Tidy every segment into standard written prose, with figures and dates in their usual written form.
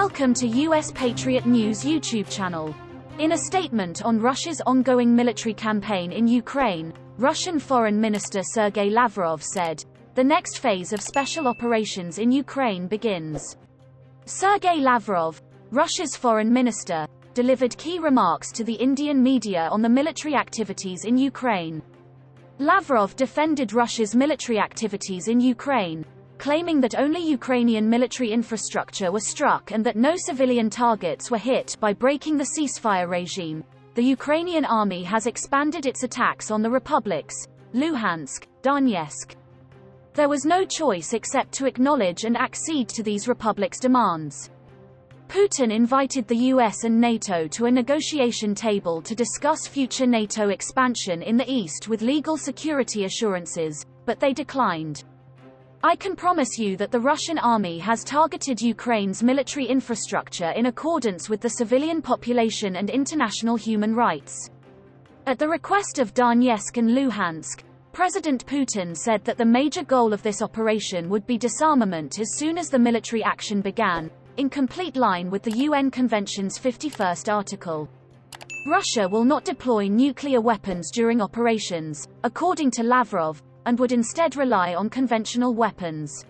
Welcome to US Patriot News YouTube channel. In a statement on Russia's ongoing military campaign in Ukraine, Russian Foreign Minister Sergei Lavrov said, "The next phase of special operations in Ukraine begins." Sergei Lavrov, Russia's foreign minister, delivered key remarks to the Indian media on the military activities in Ukraine. Lavrov defended Russia's military activities in Ukraine, claiming that only Ukrainian military infrastructure was struck and that no civilian targets were hit. By breaking the ceasefire regime, the Ukrainian army has expanded its attacks on the republics, Luhansk, Donetsk. There was no choice except to acknowledge and accede to these republics' demands. Putin invited the US and NATO to a negotiation table to discuss future NATO expansion in the east with legal security assurances, but they declined. "I can promise you that the Russian army has targeted Ukraine's military infrastructure in accordance with the civilian population and international human rights." At the request of Donetsk and Luhansk, President Putin said that the major goal of this operation would be disarmament as soon as the military action began, in complete line with the UN Convention's 51st article. Russia will not deploy nuclear weapons during operations, according to Lavrov, and would instead rely on conventional weapons.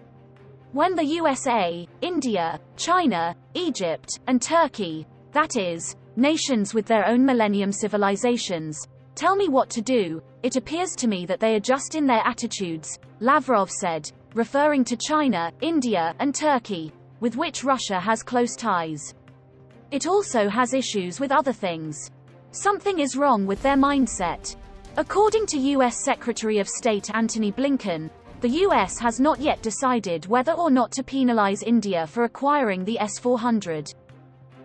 When the USA, India, China, Egypt, and Turkey, that is, nations with their own millennium civilizations, tell me what to do, it appears to me that they adjust in their attitudes, Lavrov said, referring to China, India, and Turkey, with which Russia has close ties. It also has issues with other things. Something is wrong with their mindset. According to U.S. Secretary of State Antony Blinken, the U.S. has not yet decided whether or not to penalize India for acquiring the S-400.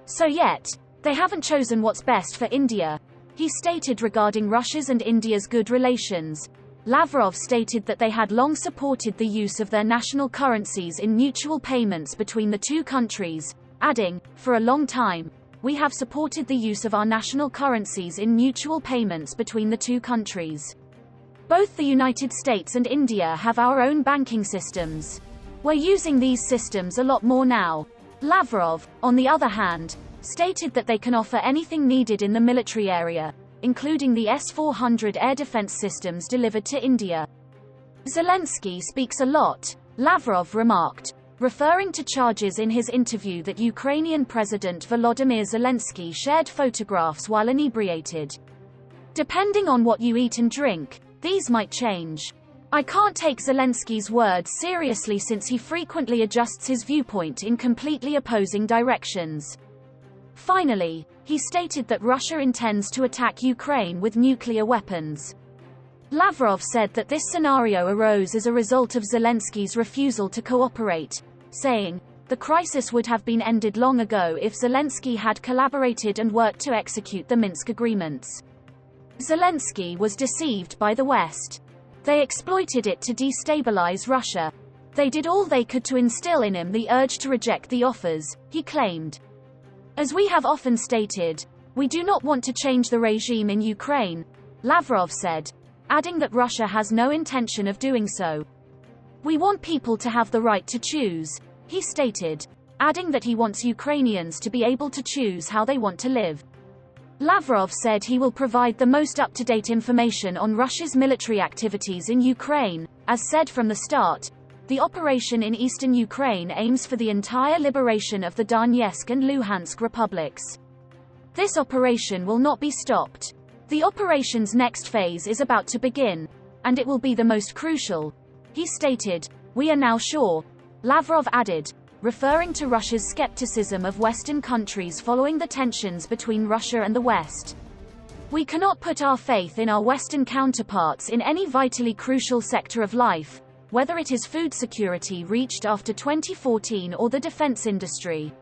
So yet, they haven't chosen what's best for India, he stated regarding Russia's and India's good relations. Lavrov stated that they had long supported the use of their national currencies in mutual payments between the two countries, adding, "For a long time, we have supported the use of our national currencies in mutual payments between the two countries. Both the United States and India have our own banking systems. We're using these systems a lot more now." Lavrov, on the other hand, stated that they can offer anything needed in the military area, including the S-400 air defense systems delivered to India. "Zelensky speaks a lot," Lavrov remarked, referring to charges in his interview that Ukrainian President Volodymyr Zelensky shared photographs while inebriated. "Depending on what you eat and drink, these might change. I can't take Zelensky's words seriously since he frequently adjusts his viewpoint in completely opposing directions." Finally, he stated that Russia intends to attack Ukraine with nuclear weapons. Lavrov said that this scenario arose as a result of Zelensky's refusal to cooperate, saying, "The crisis would have been ended long ago if Zelensky had collaborated and worked to execute the Minsk agreements." Zelensky was deceived by the West. They exploited it to destabilize Russia. They did all they could to instill in him the urge to reject the offers, he claimed. "As we have often stated, we do not want to change the regime in Ukraine," Lavrov said, adding that Russia has no intention of doing so. "We want people to have the right to choose," he stated, adding that he wants Ukrainians to be able to choose how they want to live. Lavrov said he will provide the most up-to-date information on Russia's military activities in Ukraine. As said from the start, the operation in eastern Ukraine aims for the entire liberation of the Donetsk and Luhansk republics. This operation will not be stopped. The operation's next phase is about to begin, and it will be the most crucial, he stated. "We are now sure," Lavrov added, referring to Russia's skepticism of Western countries following the tensions between Russia and the West. "We cannot put our faith in our Western counterparts in any vitally crucial sector of life, whether it is food security reached after 2014 or the defense industry."